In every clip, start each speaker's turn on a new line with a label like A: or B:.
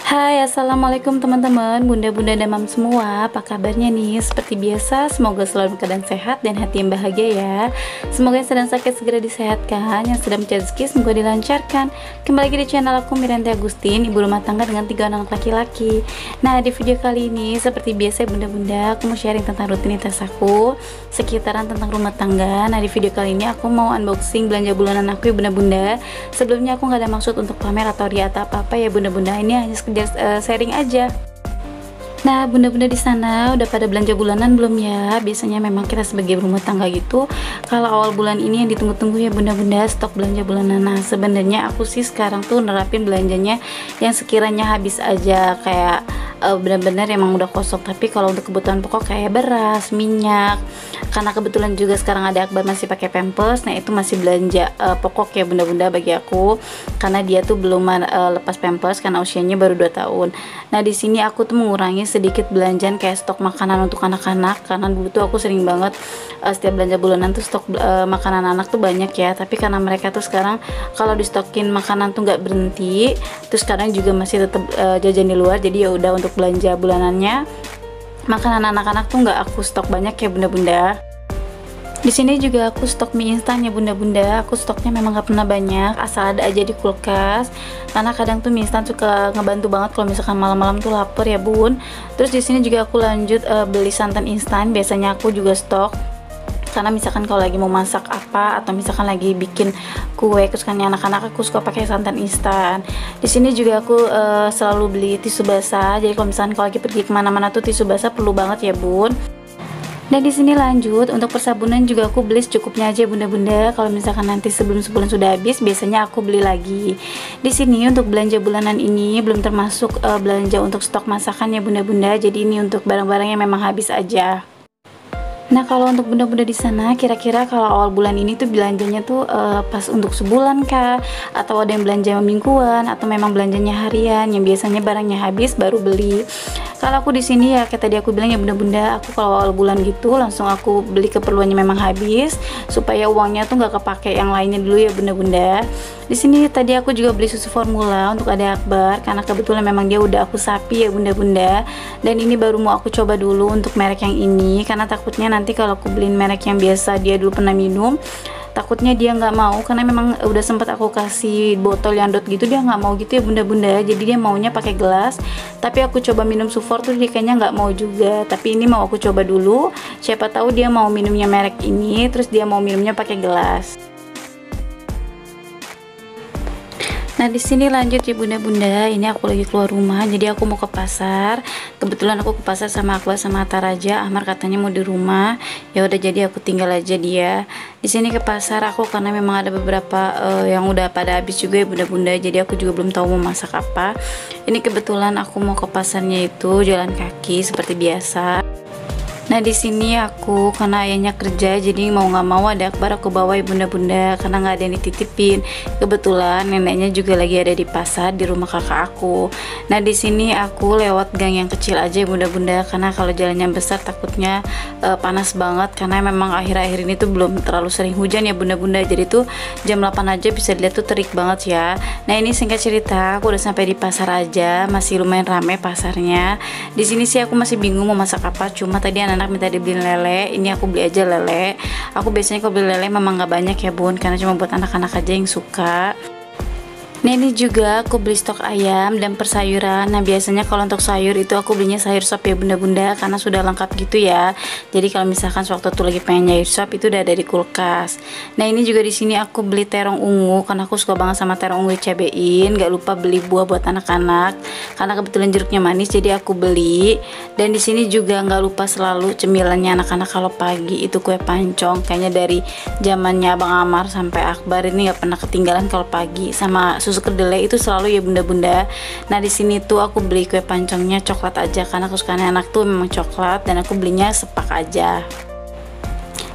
A: Hai, assalamualaikum teman-teman, bunda-bunda dan mam semua. Apa kabarnya nih? Seperti biasa, semoga selalu dalam keadaan sehat dan hati yang bahagia ya. Semoga yang sedang sakit segera disehatkan, yang sedang mencari rezeki semoga dilancarkan. Kembali lagi di channel aku, Miranti Agustin, ibu rumah tangga dengan 3 anak laki-laki. Nah, di video kali ini seperti biasa bunda-bunda, aku mau sharing tentang rutinitas aku sekitaran tentang rumah tangga. Nah, di video kali ini aku mau unboxing belanja bulanan aku ya bunda-bunda. Sebelumnya aku nggak ada maksud untuk pamer atau ria atau apa-apa ya bunda-bunda. Ini hanya sekedar sharing aja. Nah, bunda-bunda di sana udah pada belanja bulanan belum ya? Biasanya memang kita sebagai rumah tangga gitu, kalau awal bulan ini yang ditunggu-tunggu ya bunda-bunda, stok belanja bulanan. Nah, sebenarnya aku sih sekarang tuh nerapin belanjanya yang sekiranya habis aja, kayak benar-benar emang udah kosong. Tapi kalau untuk kebutuhan pokok kayak beras, minyak, karena kebetulan juga sekarang ada Akbar masih pakai pampers, nah itu masih belanja pokok ya bunda-bunda bagi aku, karena dia tuh belum lepas pampers karena usianya baru 2 tahun. Nah, di sini aku tuh mengurangi sedikit belanjaan kayak stok makanan untuk anak-anak, karena dulu tuh aku sering banget setiap belanja bulanan tuh stok makanan anak tuh banyak ya, tapi karena mereka tuh sekarang kalau distokin makanan tuh nggak berhenti, terus sekarang juga masih tetap jajan di luar, jadi ya udah untuk belanja bulanannya makanan anak-anak tuh nggak aku stok banyak ya bunda-bunda. Di sini juga aku stok mie instan ya bunda-bunda. Aku stoknya memang nggak pernah banyak, asal ada aja di kulkas, karena kadang tuh mie instan suka ngebantu banget kalau misalkan malam-malam tuh lapar ya bun. Terus di sini juga aku lanjut beli santan instan, biasanya aku juga stok, karena misalkan kalau lagi mau masak apa atau misalkan lagi bikin kue kesukaannya anak-anak, aku suka pakai santan instan. Di sini juga aku selalu beli tisu basah, jadi kalau misalkan kalau lagi pergi kemana-mana tuh tisu basah perlu banget ya bun. Dan di sini lanjut untuk persabunan juga aku beli secukupnya aja bunda-bunda. Kalau misalkan nanti sebelum sebulan sudah habis, biasanya aku beli lagi. Di sini untuk belanja bulanan ini belum termasuk belanja untuk stok masakan ya bunda-bunda. Jadi ini untuk barang-barang yang memang habis aja. Nah, kalau untuk bunda-bunda di sana, kira-kira kalau awal bulan ini tuh belanjanya tuh pas untuk sebulan kah? Atau ada yang belanja mingguan? Atau memang belanjanya harian yang biasanya barangnya habis baru beli? Kalau aku di sini ya kayak tadi aku bilang ya bunda-bunda, aku kalau awal bulan gitu langsung aku beli keperluannya memang habis, supaya uangnya tuh nggak kepake yang lainnya dulu ya bunda-bunda. Di sini tadi aku juga beli susu formula untuk adik Akbar, karena kebetulan memang dia udah aku sapi ya bunda-bunda. Dan ini baru mau aku coba dulu untuk merek yang ini, karena takutnya nanti kalau aku beliin merek yang biasa dia dulu pernah minum, takutnya dia nggak mau, karena memang udah sempat aku kasih botol yang dot gitu, dia nggak mau gitu ya bunda-bunda. Jadi dia maunya pakai gelas, tapi aku coba minum Sufor tuh dia kayaknya nggak mau juga. Tapi ini mau aku coba dulu, siapa tahu dia mau minumnya merek ini, terus dia mau minumnya pakai gelas. Nah, di sini lanjut ya bunda-bunda, ini aku lagi keluar rumah, jadi aku mau ke pasar. Kebetulan aku ke pasar sama Akbar sama Atta Raja. Ahmar katanya mau di rumah, ya udah jadi aku tinggal aja dia. Di sini ke pasar aku karena memang ada beberapa yang udah pada habis juga ya bunda-bunda, jadi aku juga belum tahu mau masak apa. Ini kebetulan aku mau ke pasarnya itu jalan kaki seperti biasa. Nah, di sini aku karena ayahnya kerja, jadi mau nggak mau ada Akbar aku bawa ya bunda-bunda, karena nggak ada yang dititipin. Kebetulan neneknya juga lagi ada di pasar di rumah kakak aku. Nah, di sini aku lewat gang yang kecil aja ya bunda-bunda, karena kalau jalannya besar takutnya panas banget, karena memang akhir-akhir ini tuh belum terlalu sering hujan ya bunda-bunda. Jadi tuh jam 8 aja bisa dilihat tuh terik banget ya. Nah, ini singkat cerita aku udah sampai di pasar aja, masih lumayan rame pasarnya. Di sini sih aku masih bingung mau masak apa, cuma tadi anak minta dibeliin lele, ini aku beli aja lele. Aku biasanya kalau beli lele memang nggak banyak ya bun, karena cuma buat anak-anak aja yang suka. Nah, ini juga aku beli stok ayam dan persayuran. Nah, biasanya kalau untuk sayur itu aku belinya sayur sop ya bunda-bunda, karena sudah lengkap gitu ya. Jadi kalau misalkan sewaktu tuh lagi pengen sayur sop itu udah ada di kulkas. Nah, ini juga di sini aku beli terong ungu, karena aku suka banget sama terong ungu dicabein. Gak lupa beli buah buat anak-anak, karena kebetulan jeruknya manis jadi aku beli. Dan di sini juga nggak lupa selalu cemilannya anak-anak kalau pagi itu kue pancong. Kayaknya dari zamannya Abang Amar sampai Akbar ini nggak pernah ketinggalan kalau pagi, sama susu kedelai itu selalu ya bunda-bunda. Nah, di sini tuh aku beli kue pancongnya coklat aja, karena kesukaan anak tuh memang coklat, dan aku belinya sepak aja.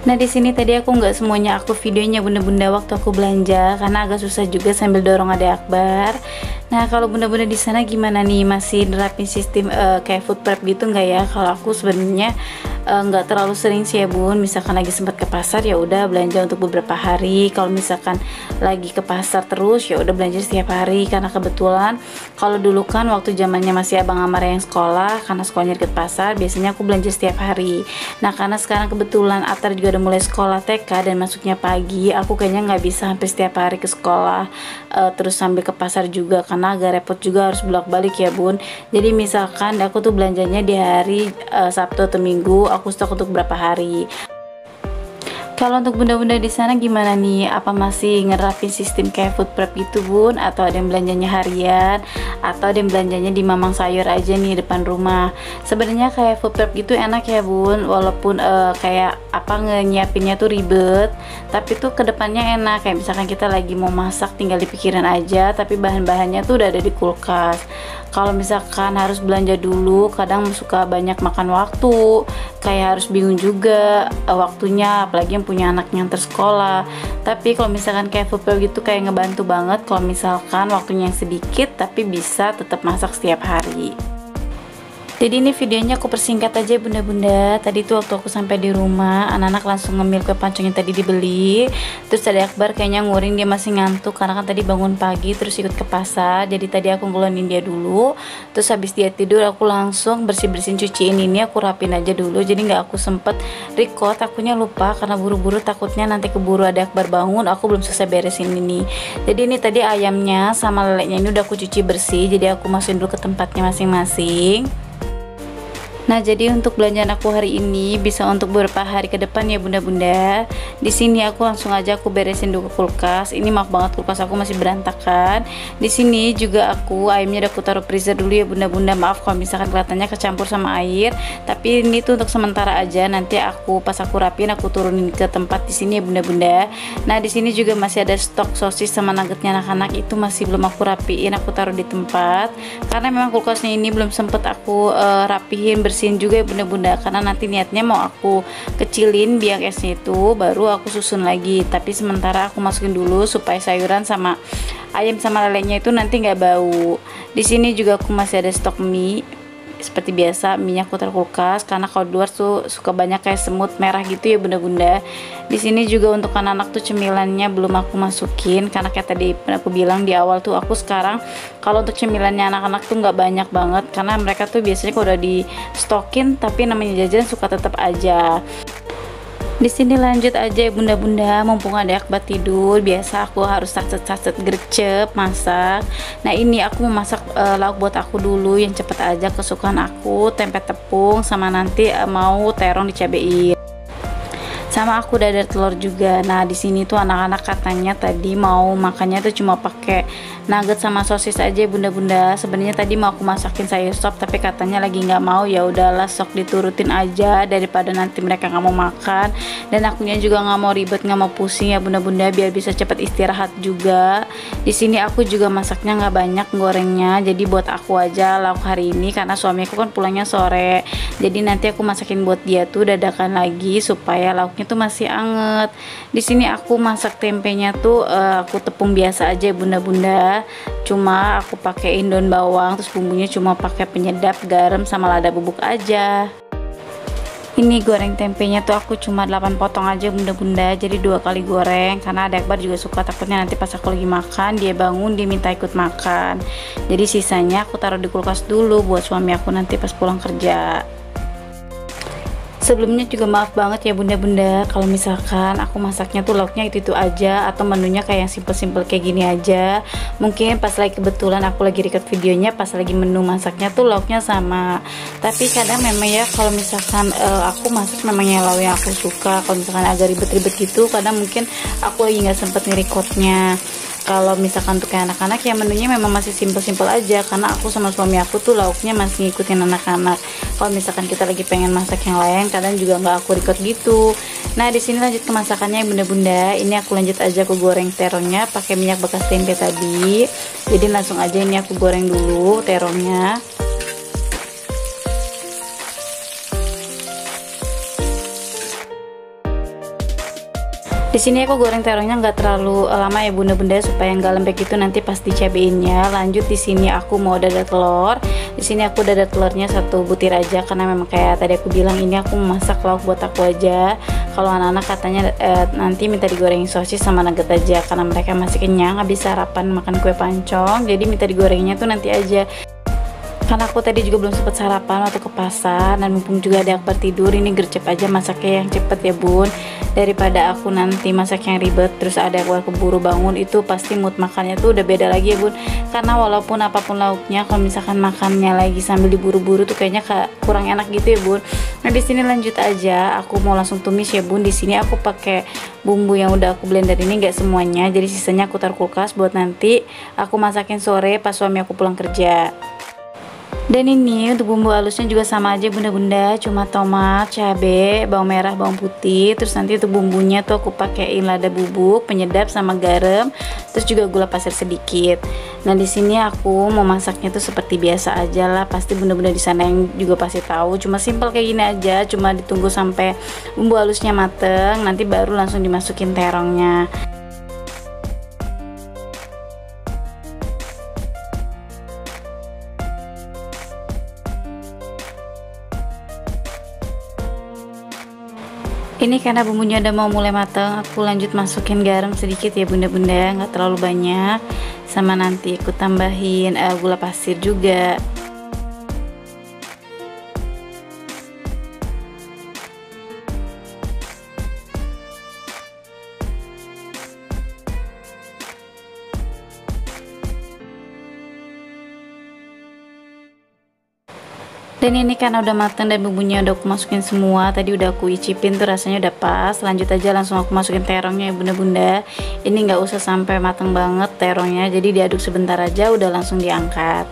A: Nah, di sini tadi aku nggak semuanya aku videonya bunda-bunda waktu aku belanja, karena agak susah juga sambil dorong adik Akbar. Nah, kalau bunda-bunda di sana gimana nih, masih nerapin sistem kayak food prep gitu nggak ya? Kalau aku sebenarnya nggak terlalu sering sih ya bun, misalkan lagi sempat ke pasar ya udah belanja untuk beberapa hari. Kalau misalkan lagi ke pasar terus ya udah belanja setiap hari, karena kebetulan kalau dulu kan waktu zamannya masih abang Amar yang sekolah, karena sekolahnya deket pasar, biasanya aku belanja setiap hari. Nah karena sekarang kebetulan Atar juga udah mulai sekolah TK dan masuknya pagi, aku kayaknya nggak bisa hampir setiap hari ke sekolah terus sambil ke pasar juga, karena agak repot juga harus bolak-balik ya bun. Jadi misalkan aku tuh belanjanya di hari Sabtu atau Minggu, aku stok untuk berapa hari. Kalau untuk bunda-bunda di sana gimana nih? Apa masih ngerapin sistem kayak food prep gitu bun? Atau ada yang belanjanya harian? Atau ada yang belanjanya di mamang sayur aja nih depan rumah? Sebenarnya kayak food prep gitu enak ya bun, walaupun kayak apa nyiapinnya tuh ribet, tapi tuh kedepannya enak. Kayak misalkan kita lagi mau masak tinggal dipikirin aja, tapi bahan-bahannya tuh udah ada di kulkas. Kalau misalkan harus belanja dulu, kadang suka banyak makan waktu, kayak harus bingung juga waktunya, apalagi yang punya anak yang tersekolah. Tapi kalau misalkan kayak food prep gitu kayak ngebantu banget kalau misalkan waktunya yang sedikit tapi bisa tetap masak setiap hari. Jadi ini videonya aku persingkat aja bunda-bunda. Tadi tuh waktu aku sampai di rumah, anak-anak langsung ngemil kue pancong yang tadi dibeli. Terus tadi Akbar kayaknya nguring, dia masih ngantuk karena kan tadi bangun pagi terus ikut ke pasar. Jadi tadi aku ngelonin dia dulu. Terus habis dia tidur aku langsung bersih-bersihin, cuciin ini, aku rapin aja dulu. Jadi nggak aku sempet record, akunya lupa karena buru-buru, takutnya nanti keburu ada Akbar bangun aku belum selesai beresin ini. Jadi ini tadi ayamnya sama leleknya ini udah aku cuci bersih. Jadi aku masukin dulu ke tempatnya masing-masing. Nah, jadi untuk belanjaan aku hari ini bisa untuk beberapa hari ke depan ya bunda-bunda. Di sini aku langsung aja aku beresin dulu ke kulkas. Ini maaf banget kulkas aku masih berantakan. Di sini juga aku ayamnya udah aku taruh freezer dulu ya bunda-bunda. Maaf kalau misalkan kelihatannya kecampur sama air, tapi ini tuh untuk sementara aja. Nanti aku pas aku rapin aku turunin ke tempat di sini ya bunda-bunda. Nah, di sini juga masih ada stok sosis sama nuggetnya anak-anak, itu masih belum aku rapiin, aku taruh di tempat. Karena memang kulkasnya ini belum sempet aku rapihin, bersihin juga ya bunda-bunda, karena nanti niatnya mau aku kecilin biang esnya itu baru aku susun lagi. Tapi sementara aku masukin dulu supaya sayuran sama ayam sama lelenya itu nanti nggak bau. Di sini juga aku masih ada stok mie. Seperti biasa minyak putar kulkas, karena kalau di luar tuh suka banyak kayak semut merah gitu ya bunda-bunda. Di sini juga untuk anak-anak tuh cemilannya belum aku masukin, karena kayak tadi aku bilang di awal tuh aku sekarang kalau untuk cemilannya anak-anak tuh nggak banyak banget, karena mereka tuh biasanya kalau udah di stokin tapi namanya jajan suka tetap aja. Di sini lanjut aja ya bunda-bunda, mumpung ada Akbar tidur, biasa aku harus sacet-sacet gercep masak. Nah ini aku mau masak lauk buat aku dulu yang cepet aja, kesukaan aku, tempe tepung sama nanti mau terong dicabein. Sama aku dadar telur juga. Nah di sini tuh anak-anak katanya tadi mau makannya tuh cuma pakai nugget sama sosis aja bunda-bunda. Sebenarnya tadi mau aku masakin sayur sop, tapi katanya lagi nggak mau. Ya udahlah, sok diturutin aja daripada nanti mereka nggak mau makan. Dan akunya juga nggak mau ribet, nggak mau pusing ya bunda-bunda, biar bisa cepet istirahat juga. Di sini aku juga masaknya nggak banyak gorengnya, jadi buat aku aja lauk hari ini, karena suamiku kan pulangnya sore. Jadi nanti aku masakin buat dia tuh dadakan lagi supaya lauknya tuh masih anget. Di sini aku masak tempenya tuh aku tepung biasa aja bunda-bunda, cuma aku pakein daun bawang, terus bumbunya cuma pakai penyedap, garam sama lada bubuk aja. Ini goreng tempenya tuh aku cuma 8 potong aja bunda-bunda, jadi 2 kali goreng, karena ada Akbar juga suka, takutnya nanti pas aku lagi makan dia bangun dia minta ikut makan. Jadi sisanya aku taruh di kulkas dulu buat suami aku nanti pas pulang kerja. Sebelumnya juga maaf banget ya bunda-bunda kalau misalkan aku masaknya tuh lauknya itu aja, atau menunya kayak yang simple-simple kayak gini aja. Mungkin pas lagi kebetulan aku lagi record videonya pas lagi menu masaknya tuh lauknya sama. Tapi kadang memang ya kalau misalkan aku masak memangnya lauk yang aku suka, kalau misalkan agak ribet-ribet gitu kadang mungkin aku lagi nggak sempet nge-recordnya. Kalau misalkan untuk kayak anak-anak ya menunya memang masih simple-simple aja, karena aku sama suami aku tuh lauknya masih ngikutin anak-anak. Kalau misalkan kita lagi pengen masak yang lain kadang juga nggak aku record gitu. Nah di sini lanjut ke masakannya bunda-bunda. Ini aku lanjut aja aku goreng terongnya pakai minyak bekas tempe tadi. Jadi langsung aja ini aku goreng dulu terongnya. Di sini aku goreng terongnya nggak terlalu lama ya bunda-bunda, supaya nggak lembek itu nanti pas dicabainnya. Lanjut di sini aku mau dadar telur. Di sini aku dadar telurnya 1 butir aja, karena memang kayak tadi aku bilang ini aku masak lauk buat aku aja. Kalau anak-anak katanya nanti minta digorengin sosis sama nugget aja, karena mereka masih kenyang habis sarapan makan kue pancong. Jadi minta digorengnya tuh nanti aja. Karena aku tadi juga belum sempat sarapan waktu ke pasar, dan mumpung juga ada akbar tidur, ini gercep aja masaknya yang cepet ya bun, daripada aku nanti masak yang ribet terus ada akbar keburu bangun, itu pasti mood makannya tuh udah beda lagi ya bun. Karena walaupun apapun lauknya, kalau misalkan makannya lagi sambil diburu-buru tuh kayaknya kurang enak gitu ya bun. Nah di sini lanjut aja, aku mau langsung tumis ya bun. Di sini aku pakai bumbu yang udah aku blender ini nggak semuanya, jadi sisanya aku taruh kulkas buat nanti aku masakin sore pas suami aku pulang kerja. Dan ini untuk bumbu halusnya juga sama aja bunda-bunda, cuma tomat, cabai, bawang merah, bawang putih. Terus nanti untuk bumbunya tuh aku pakein lada bubuk, penyedap sama garam, terus juga gula pasir sedikit. Nah di sini aku mau masaknya tuh seperti biasa aja lah, pasti bunda-bunda di sana yang juga pasti tahu. Cuma simpel kayak gini aja, cuma ditunggu sampai bumbu halusnya mateng, nanti baru langsung dimasukin terongnya. Ini karena bumbunya udah mau mulai matang, aku lanjut masukin garam sedikit ya bunda-bunda, nggak terlalu banyak. Sama nanti aku tambahin gula pasir juga. Dan ini karena udah matang dan bumbunya udah aku masukin semua, tadi udah aku icipin tuh rasanya udah pas. Lanjut aja langsung aku masukin terongnya ya bunda-bunda. Ini nggak usah sampai matang banget terongnya, jadi diaduk sebentar aja udah langsung diangkat.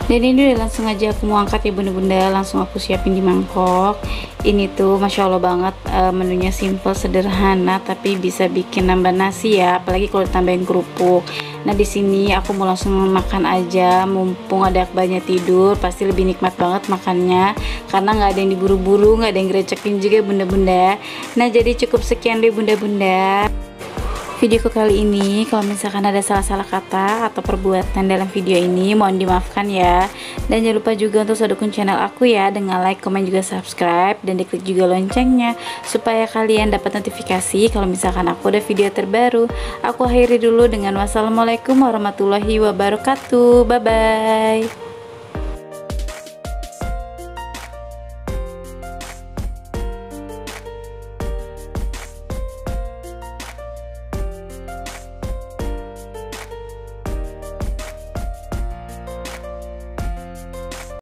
A: Dan ini udah langsung aja aku mau angkat ya bunda-bunda, langsung aku siapin di mangkok. Ini tuh masya Allah banget, menunya simple sederhana tapi bisa bikin nambah nasi ya, apalagi kalau ditambahin kerupuk. Nah di sini aku mau langsung makan aja, mumpung ada akbarnya tidur, pasti lebih nikmat banget makannya karena nggak ada yang diburu-buru, nggak ada yang gerecekin juga bunda-bunda. Nah jadi cukup sekian deh bunda-bunda videoku kali ini. Kalau misalkan ada salah-salah kata atau perbuatan dalam video ini, mohon dimaafkan ya. Dan jangan lupa juga untuk dukung channel aku ya, dengan like, komen, juga subscribe, dan diklik juga loncengnya supaya kalian dapat notifikasi kalau misalkan aku ada video terbaru. Aku akhiri dulu dengan wassalamualaikum warahmatullahi wabarakatuh. Bye bye.